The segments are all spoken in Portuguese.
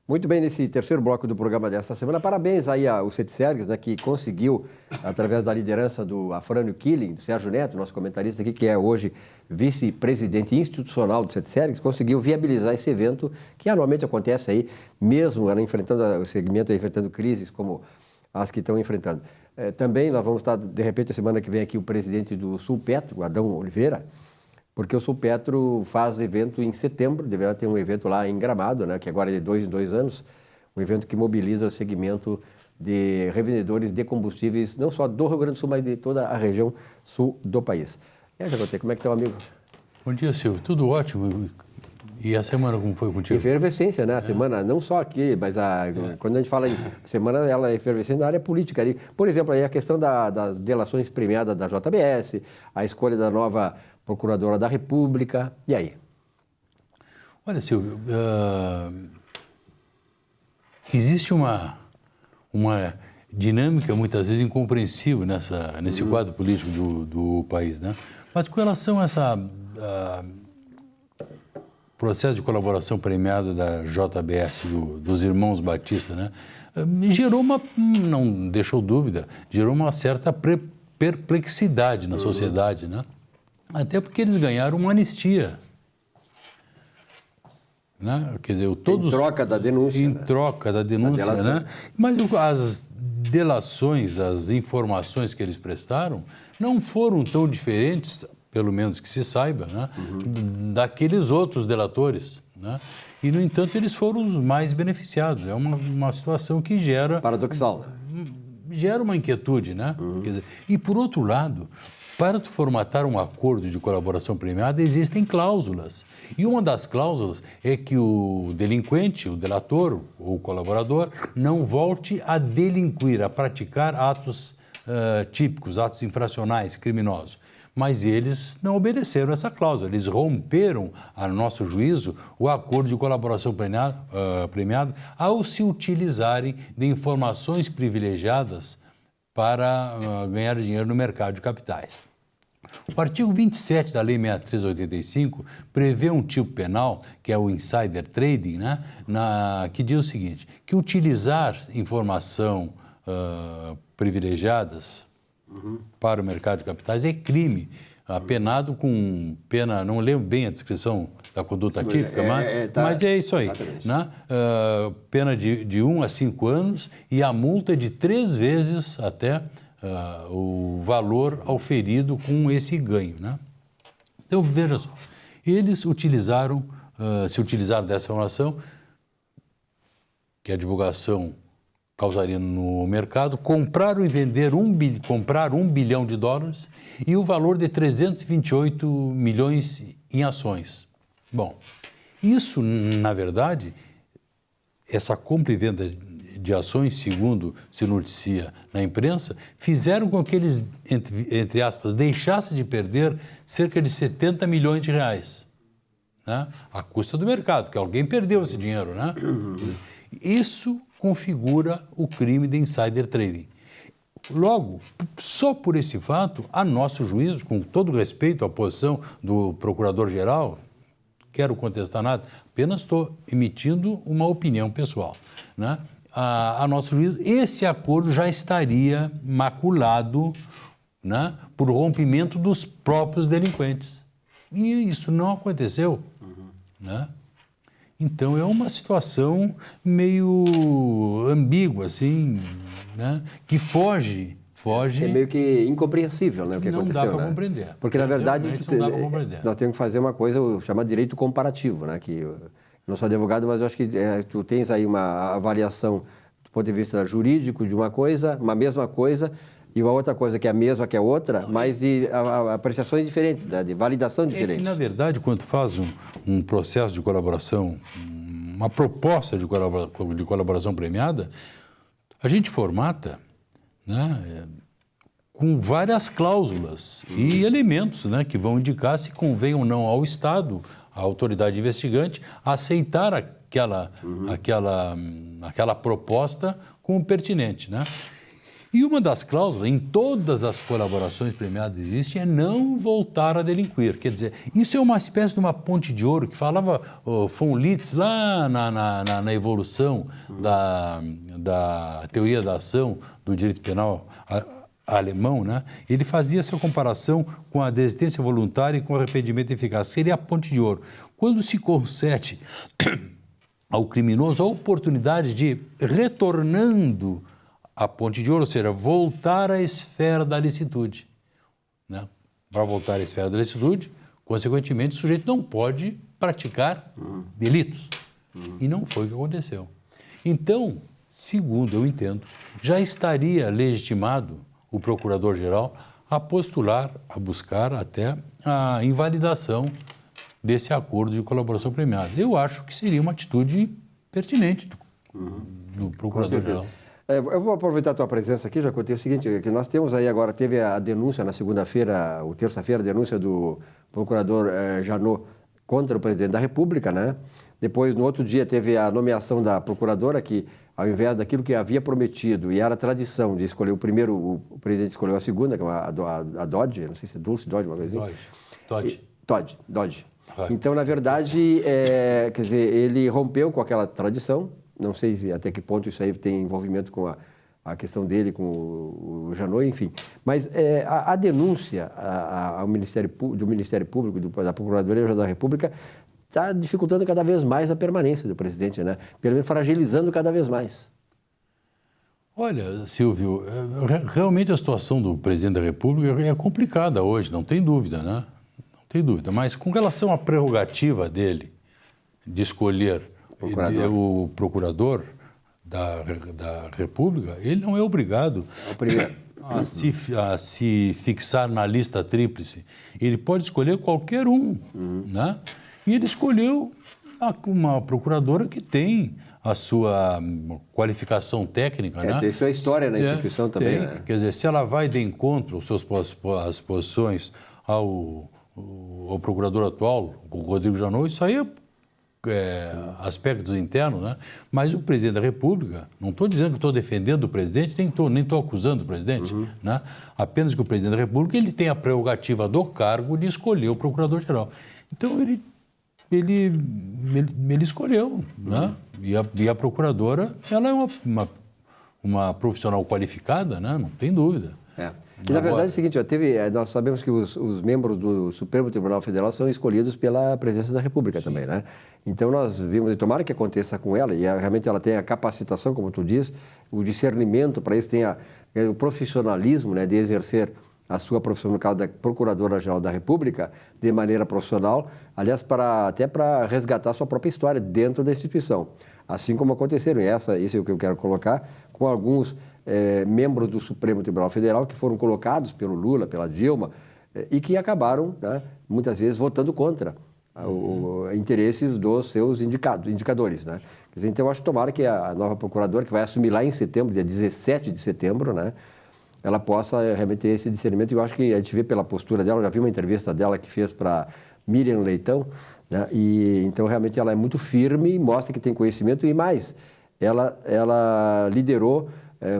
Muito bem, nesse terceiro bloco do programa desta semana, parabéns aí ao CETSERGS, né, que conseguiu, através da liderança do Afrânio Killing, do Sérgio Neto, nosso comentarista aqui, que é hoje vice-presidente institucional do CETSERGS, conseguiu viabilizar esse evento que anualmente acontece aí, mesmo enfrentando o segmento, enfrentando crises como as que estão enfrentando. Também nós vamos estar, de repente, a semana que vem aqui o presidente do Sulpetro, Adão Oliveira, porque o Sulpetro faz evento em setembro, deverá ter um evento lá em Gramado, né, que agora é de 2 em 2 anos, um evento que mobiliza o segmento de revendedores de combustíveis, não só do Rio Grande do Sul, mas de toda a região sul do país. Jacotê, como é que está o amigo? Bom dia, Silvio. Tudo ótimo. E a semana como foi contigo? Efervescência, né? A semana, não só aqui, mas quando a gente fala em semana, ela é efervescente na área política ali. Por exemplo, aí a questão das delações premiadas da JBS, a escolha da nova Procuradora da República, e aí? Olha, Silvio, existe uma dinâmica muitas vezes incompreensível nesse quadro político do país, né? Mas com relação a essa processo de colaboração premiada da JBS, dos irmãos Batista, né? Gerou não deixou dúvida, gerou uma certa perplexidade na sociedade, né? Até porque eles ganharam uma anistia. Né? Quer dizer, todos, em troca da denúncia. Em troca da denúncia, né? Mas as delações, as informações que eles prestaram não foram tão diferentes, pelo menos que se saiba, né? Daqueles outros delatores. Né? E, no entanto, eles foram os mais beneficiados. É uma situação que gera... Paradoxal. Gera uma inquietude, né? Quer dizer, e, por outro lado, para tu formatar um acordo de colaboração premiada, existem cláusulas. E uma das cláusulas é que o delinquente, o delator ou o colaborador, não volte a delinquir, a praticar atos típicos, atos infracionais, criminosos. Mas eles não obedeceram essa cláusula, eles romperam, a nosso juízo, o acordo de colaboração premiada ao se utilizarem de informações privilegiadas para ganhar dinheiro no mercado de capitais. O artigo 27 da Lei 63/85 prevê um tipo penal, que é o insider trading, né, que diz o seguinte, que utilizar informação privilegiadas para o mercado de capitais é crime, apenado com pena, não lembro bem a descrição da conduta típica, mas é isso aí, né? Pena de 1 a 5 anos e a multa de 3 vezes até o valor auferido com esse ganho, né? Então, veja só, eles se utilizaram dessa informação, que a divulgação causaria no mercado, compraram e vender comprar $1 bilhão e o valor de 328 milhões em ações. Bom, isso, na verdade, essa compra e venda de ações, segundo se noticia na imprensa, fizeram com que eles, entre aspas, deixassem de perder cerca de 70 milhões de reais, né? À custa do mercado, porque alguém perdeu esse dinheiro, né? Isso configura o crime de insider trading. Logo, só por esse fato, a nosso juízo, com todo respeito à posição do procurador-geral, quero contestar nada, apenas estou emitindo uma opinião pessoal, né? A nosso juízo, esse acordo já estaria maculado, né, por rompimento dos próprios delinquentes. E isso não aconteceu, né? Então, é uma situação meio ambígua, assim, né? Que foge... É meio que incompreensível, né, o que aconteceu. Não dá para compreender. Porque, na verdade, não dá para compreender. Nós temos que fazer uma coisa chamada direito comparativo, né, que eu não sou advogado, mas eu acho que tu tens aí uma avaliação do ponto de vista jurídico de uma coisa, uma mesma coisa, e uma outra coisa que é a mesma, que é outra, mas de apreciações diferentes, né, de validação diferente. É que, na verdade, quando faz um processo de colaboração, uma proposta de colaboração premiada, a gente formata, né, com várias cláusulas e elementos, né, que vão indicar se convém ou não ao Estado, à autoridade investigante, aceitar aquela proposta como pertinente, né? E uma das cláusulas, em todas as colaborações premiadas existe, é não voltar a delinquir. Quer dizer, isso é uma espécie de uma ponte de ouro que falava von Litz lá na evolução da teoria da ação do direito penal alemão, né? Ele fazia essa comparação com a desistência voluntária e com o arrependimento eficaz. Seria a ponte de ouro. Quando se concede ao criminoso a oportunidade de, retornando à ponte de ouro, ou seja, voltar à esfera da licitude, né? Para voltar à esfera da licitude, consequentemente, o sujeito não pode praticar delitos. E não foi o que aconteceu. Então, segundo eu entendo, já estaria legitimado o procurador-geral a postular, a buscar até a invalidação desse acordo de colaboração premiada. Eu acho que seria uma atitude pertinente do procurador-geral. Eu vou aproveitar a tua presença aqui, já contei o seguinte, que nós temos aí agora, teve a denúncia na segunda-feira, ou terça-feira, a denúncia do procurador Janot contra o presidente da República, né? Depois, no outro dia, teve a nomeação da procuradora que, ao invés daquilo que havia prometido, e era tradição de escolher o primeiro, o presidente escolheu a segunda, que é a Dodge, não sei se é Dulce Dodge, uma vez assim. Dodge. Então, na verdade, quer dizer, ele rompeu com aquela tradição, não sei até que ponto isso aí tem envolvimento com a questão dele, com o Janot, enfim. Mas a denúncia do Ministério Público, da Procuradoria da República, está dificultando cada vez mais a permanência do presidente, né? Pelo menos fragilizando cada vez mais. Olha, Silvio, realmente a situação do presidente da República é complicada hoje, não tem dúvida, né? Não tem dúvida. Mas com relação à prerrogativa dele de escolher o procurador da República, ele não é obrigado a se fixar na lista tríplice. Ele pode escolher qualquer um, né? E ele escolheu uma procuradora que tem a sua qualificação técnica, né? Tem sua história na instituição também, né? Quer dizer, se ela vai de encontro às posições ao procurador atual, o Rodrigo Janot, isso aí é aspectos internos, né? Mas o presidente da República, não estou dizendo que estou defendendo o presidente, nem estou acusando o presidente, né? Apenas que o presidente da República ele tem a prerrogativa do cargo de escolher o procurador-geral. Então, ele escolheu, né? E a procuradora, ela é uma profissional qualificada, né? Não tem dúvida. E, na verdade, é o seguinte, nós sabemos que os membros do Supremo Tribunal Federal são escolhidos pela presidência da República também, né? Então, nós vimos, e tomara que aconteça com ela, e realmente ela tem a capacitação, como tu diz, o discernimento, para isso tem o profissionalismo, né, de exercer a sua profissão, no caso da Procuradora-Geral da República, de maneira profissional, aliás, até para resgatar sua própria história dentro da instituição. Assim como aconteceram, esse é o que eu quero colocar, com alguns membros do Supremo Tribunal Federal que foram colocados pelo Lula, pela Dilma, e que acabaram, né, muitas vezes, votando contra interesses dos seus indicadores, né? Quer dizer, então, eu acho que tomara que a nova procuradora, que vai assumir lá em setembro, dia 17 de setembro, né, ela possa realmente ter esse discernimento. E eu acho que a gente vê pela postura dela, já vi uma entrevista dela que fez para Miriam Leitão, né? E então realmente ela é muito firme, mostra que tem conhecimento e mais, ela liderou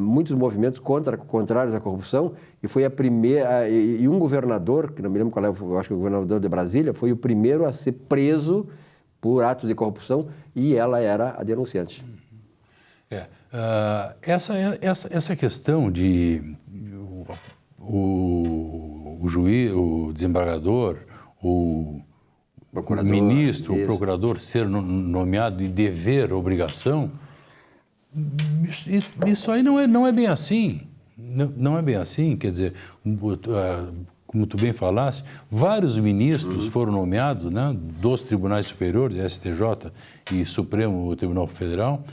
muitos movimentos contrários à corrupção e foi a primeira, e um governador, que não me lembro qual é, eu acho que o governador de Brasília, foi o primeiro a ser preso por atos de corrupção e ela era a denunciante. Essa questão de o juiz, o desembargador, o ministro, o procurador ser nomeado de dever, obrigação, isso aí não é bem assim. Não é bem assim, quer dizer, como tu bem falaste, vários ministros foram nomeados, né, dos tribunais superiores, STJ e Supremo Tribunal Federal,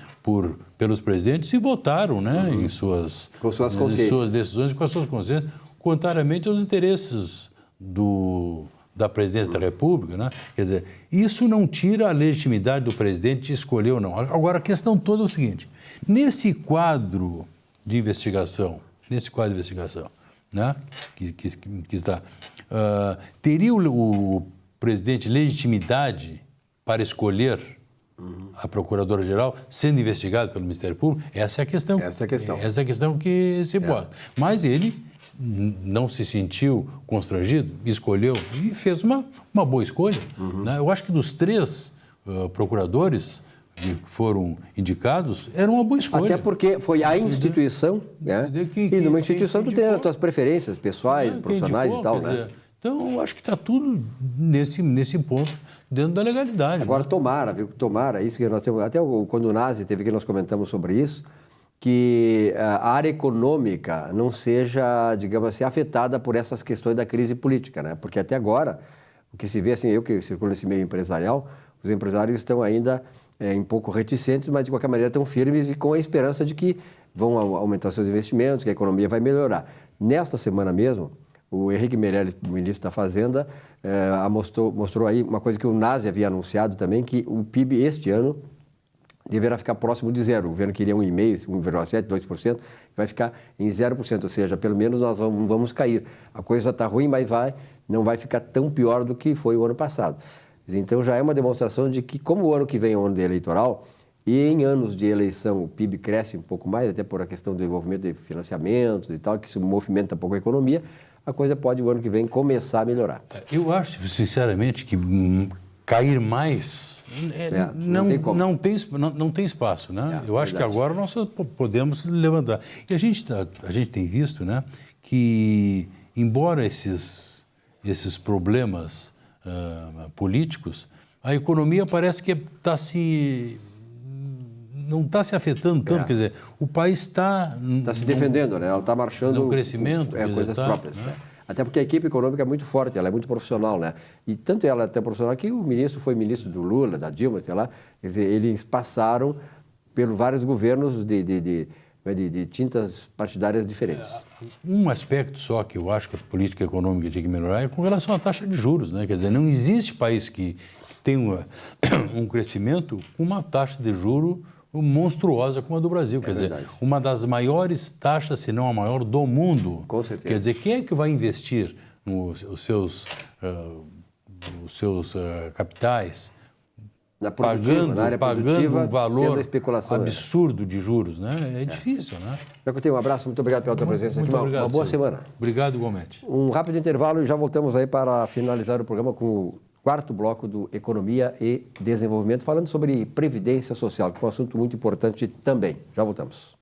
pelos presidentes e votaram, né, em suas decisões, com as suas consciências, contrariamente aos interesses da presidência da República, né? Quer dizer, isso não tira a legitimidade do presidente de escolher ou não. Agora, a questão toda é o seguinte: nesse quadro de investigação, né, que está, teria o presidente legitimidade para escolher a Procuradora-Geral sendo investigado pelo Ministério Público, essa é a questão. Essa é a questão. Essa é a questão que se posta. Mas ele não se sentiu constrangido, escolheu e fez uma boa escolha. Né? Eu acho que dos 3 procuradores que foram indicados, era uma boa escolha. Até porque foi a instituição, né? E numa instituição tu tem as tuas preferências pessoais, profissionais e tal, né? Então, eu acho que está tudo nesse ponto, dentro da legalidade. Agora, tomara, viu? Tomara, isso que nós temos, até quando o Nazi teve aqui, nós comentamos sobre isso, que a área econômica não seja, digamos assim, afetada por essas questões da crise política, né? Porque até agora, o que se vê, assim, eu que circulo nesse meio empresarial, os empresários estão ainda um pouco reticentes, mas de qualquer maneira estão firmes e com a esperança de que vão aumentar seus investimentos, que a economia vai melhorar. Nesta semana mesmo, o Henrique Meirelles, ministro da Fazenda, mostrou aí uma coisa que o Nazi havia anunciado também, que o PIB este ano deverá ficar próximo de zero. O governo queria 1,5%, 1,7%, 2%, vai ficar em 0%, ou seja, pelo menos nós vamos cair. A coisa está ruim, mas não vai ficar tão pior do que foi o ano passado. Então já é uma demonstração de que, como o ano que vem é um ano eleitoral, e em anos de eleição o PIB cresce um pouco mais, até por a questão do envolvimento de financiamentos e tal, que isso movimenta um pouco a economia, a coisa pode, o ano que vem, começar a melhorar. Eu acho, sinceramente, que cair mais não tem espaço, né? Eu acho que agora nós podemos levantar. E a gente tem visto, né, que, embora esses problemas políticos, a economia parece que não está se afetando tanto, quer dizer, o país está se defendendo, né? Ela está marchando no crescimento, coisas próprias, né? Até porque a equipe econômica é muito forte, ela é muito profissional, né? E tanto ela é até profissional que o ministro foi ministro do Lula, da Dilma, sei lá, quer dizer, eles passaram por vários governos de tintas partidárias diferentes. Um aspecto só que eu acho que a política econômica tinha que melhorar é com relação à taxa de juros, né? Quer dizer, não existe país que tenha um crescimento com uma taxa de juros monstruosa como a do Brasil. Quer dizer, uma das maiores taxas, se não a maior do mundo. Com certeza. Quer dizer, quem é que vai investir os seus capitais pagando um valor absurdo de juros, né? É difícil, né? Um abraço, muito obrigado pela tua presença aqui. Uma boa semana. Obrigado, igualmente. Um rápido intervalo e já voltamos aí para finalizar o programa com o 4º bloco do Economia e Desenvolvimento, falando sobre Previdência Social, que é um assunto muito importante também. Já voltamos.